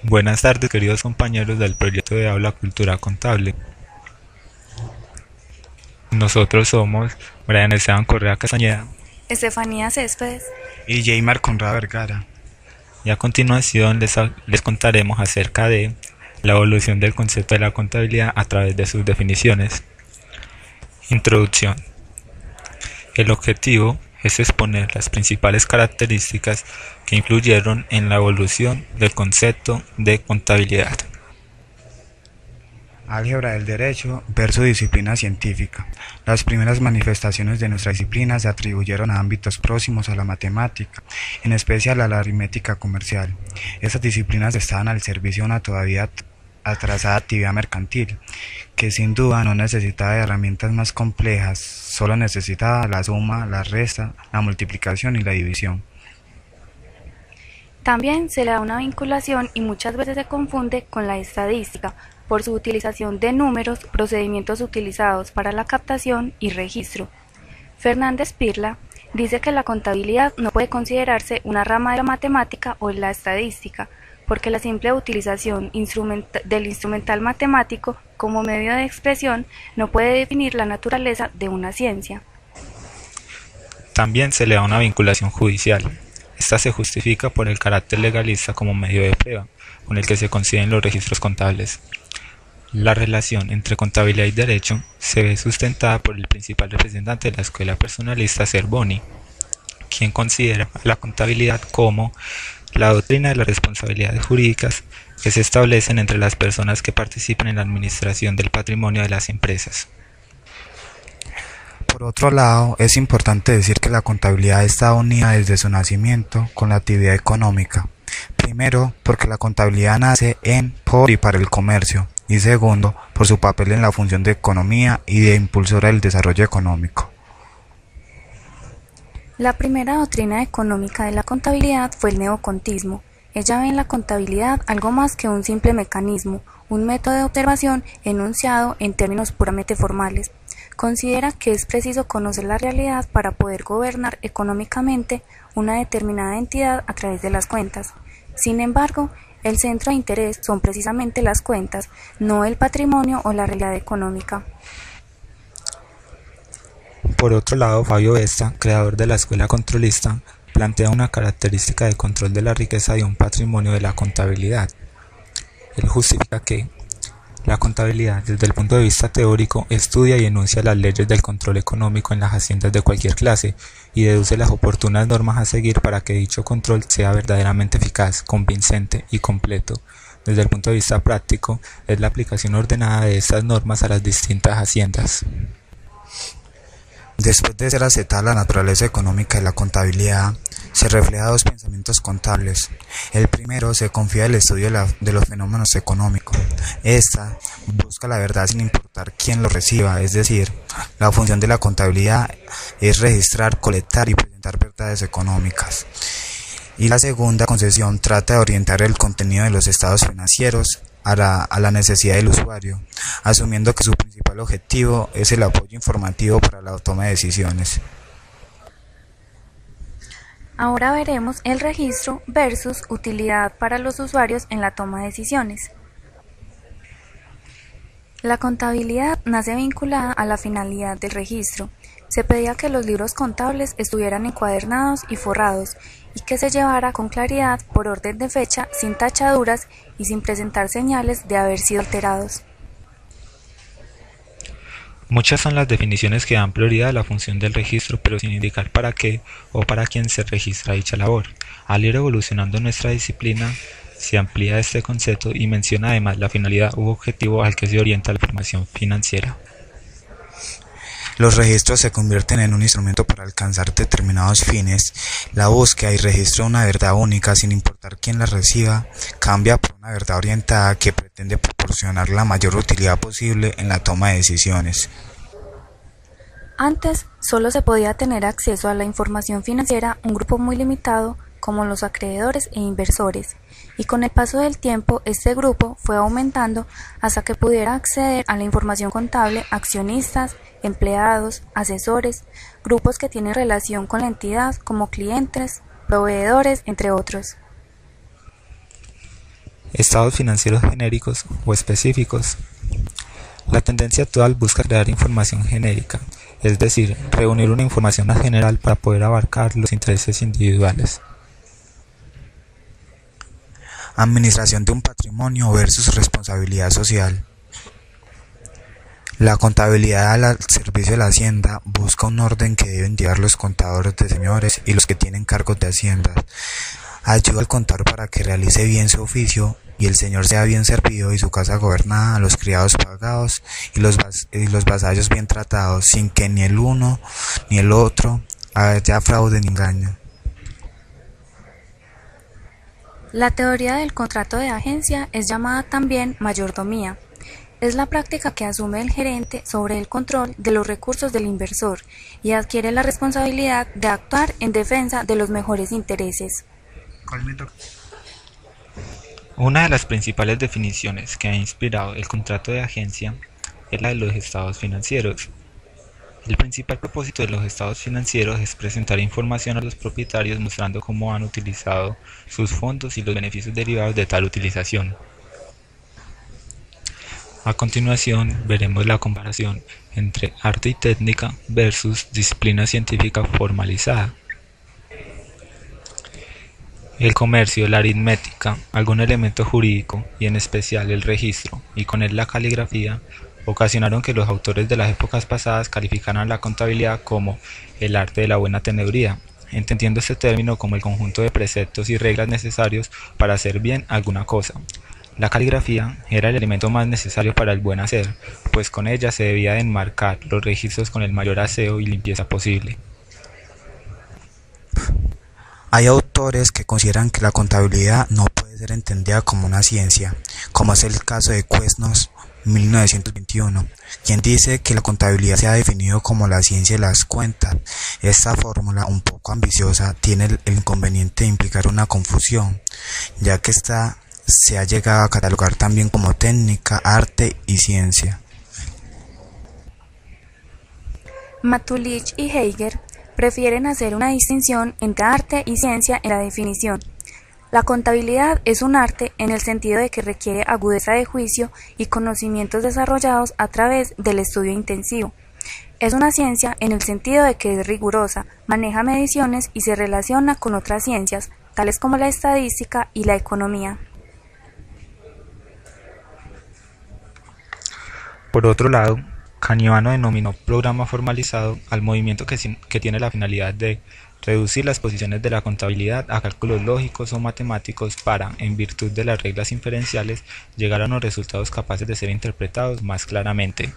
Buenas tardes, queridos compañeros del proyecto de Aula Cultura Contable. Nosotros somos Brian Esteban Correa Castañeda Estefanía Céspedes. Y Jaymar Conrado Vergara. y a continuación les contaremos acerca de la evolución del concepto de la contabilidad a través de sus definiciones. Introducción. El objetivo es exponer las principales características que influyeron en la evolución del concepto de contabilidad. Álgebra del derecho versus disciplina científica. Las primeras manifestaciones de nuestra disciplina se atribuyeron a ámbitos próximos a la matemática, en especial a la aritmética comercial. Estas disciplinas estaban al servicio de una todavía atrasada actividad mercantil, que sin duda no necesitaba de herramientas más complejas, solo necesitaba la suma, la resta, la multiplicación y la división. También se le da una vinculación y muchas veces se confunde con la estadística por su utilización de números, procedimientos utilizados para la captación y registro. Fernández Pirla dice que la contabilidad no puede considerarse una rama de la matemática o la estadística, porque la simple utilización del instrumental matemático como medio de expresión no puede definir la naturaleza de una ciencia. También se le da una vinculación judicial. Esta se justifica por el carácter legalista como medio de prueba, con el que se consiguen los registros contables. La relación entre contabilidad y derecho se ve sustentada por el principal representante de la escuela personalista Zerboni, quien considera la contabilidad como la doctrina de las responsabilidades jurídicas que se establecen entre las personas que participan en la administración del patrimonio de las empresas. Por otro lado, es importante decir que la contabilidad está unida desde su nacimiento con la actividad económica. Primero, porque la contabilidad nace en, por y para el comercio, y segundo, por su papel en la función de economía y de impulsora del desarrollo económico. La primera doctrina económica de la contabilidad fue el neocontismo. Ella ve en la contabilidad algo más que un simple mecanismo, un método de observación enunciado en términos puramente formales. Considera que es preciso conocer la realidad para poder gobernar económicamente una determinada entidad a través de las cuentas. Sin embargo, el centro de interés son precisamente las cuentas, no el patrimonio o la realidad económica. Por otro lado, Fabio Vesta, creador de la escuela controlista, plantea una característica de control de la riqueza de un patrimonio de la contabilidad. Él justifica que la contabilidad, desde el punto de vista teórico, estudia y enuncia las leyes del control económico en las haciendas de cualquier clase y deduce las oportunas normas a seguir para que dicho control sea verdaderamente eficaz, convincente y completo. Desde el punto de vista práctico, es la aplicación ordenada de estas normas a las distintas haciendas. Después de ser aceptada la naturaleza económica de la contabilidad, se refleja dos pensamientos contables. El primero se confía en el estudio de los fenómenos económicos. Esta busca la verdad sin importar quién lo reciba, es decir, la función de la contabilidad es registrar, colectar y presentar verdades económicas. Y la segunda concepción trata de orientar el contenido de los estados financieros a la necesidad del usuario, asumiendo que su principal objetivo es el apoyo informativo para la toma de decisiones. Ahora veremos el registro versus utilidad para los usuarios en la toma de decisiones. La contabilidad nace vinculada a la finalidad del registro. Se pedía que los libros contables estuvieran encuadernados y forrados y que se llevara con claridad por orden de fecha, sin tachaduras y sin presentar señales de haber sido alterados. Muchas son las definiciones que dan prioridad a la función del registro, pero sin indicar para qué o para quién se registra dicha labor. Al ir evolucionando nuestra disciplina, se amplía este concepto y menciona además la finalidad u objetivo al que se orienta la información financiera. Los registros se convierten en un instrumento para alcanzar determinados fines. La búsqueda y registro de una verdad única, sin importar quién la reciba, cambia por una verdad orientada que pretende proporcionar la mayor utilidad posible en la toma de decisiones. Antes, solo se podía tener acceso a la información financiera un grupo muy limitado, como los acreedores e inversores, y con el paso del tiempo este grupo fue aumentando hasta que pudiera acceder a la información contable accionistas, empleados, asesores, grupos que tienen relación con la entidad como clientes, proveedores, entre otros. estados financieros genéricos o específicos. La tendencia actual busca crear información genérica, es decir, reunir una información más general para poder abarcar los intereses individuales. Administración de un patrimonio versus responsabilidad social. La contabilidad al servicio de la Hacienda busca un orden que deben llevar los contadores de señores y los que tienen cargos de Hacienda. Ayuda al contador para que realice bien su oficio y el señor sea bien servido y su casa gobernada, los criados pagados y los vasallos bien tratados, sin que ni el uno ni el otro haya fraude ni engaño. La teoría del contrato de agencia es llamada también mayordomía. Es la práctica que asume el gerente sobre el control de los recursos del inversor y adquiere la responsabilidad de actuar en defensa de los mejores intereses. Una de las principales definiciones que ha inspirado el contrato de agencia es la de los estados financieros. El principal propósito de los estados financieros es presentar información a los propietarios mostrando cómo han utilizado sus fondos y los beneficios derivados de tal utilización. A continuación veremos la comparación entre arte y técnica versus disciplina científica formalizada. El comercio, la aritmética, algún elemento jurídico y en especial el registro y con él la caligrafía ocasionaron que los autores de las épocas pasadas calificaran la contabilidad como el arte de la buena teneduría, entendiendo este término como el conjunto de preceptos y reglas necesarios para hacer bien alguna cosa. La caligrafía era el elemento más necesario para el buen hacer, pues con ella se debía de enmarcar los registros con el mayor aseo y limpieza posible. Hay autores que consideran que la contabilidad no puede ser entendida como una ciencia, como es el caso de Quesnos, 1921, quien dice que la contabilidad se ha definido como la ciencia de las cuentas. Esta fórmula, un poco ambiciosa, tiene el inconveniente de implicar una confusión, ya que esta se ha llegado a catalogar también como técnica, arte y ciencia. Matulich y Heiger prefieren hacer una distinción entre arte y ciencia en la definición. La contabilidad es un arte en el sentido de que requiere agudeza de juicio y conocimientos desarrollados a través del estudio intensivo. Es una ciencia en el sentido de que es rigurosa, maneja mediciones y se relaciona con otras ciencias, tales como la estadística y la economía. Por otro lado, Canivano denominó programa formalizado al movimiento que tiene la finalidad de reducir las posiciones de la contabilidad a cálculos lógicos o matemáticos para, en virtud de las reglas inferenciales, llegar a unos resultados capaces de ser interpretados más claramente.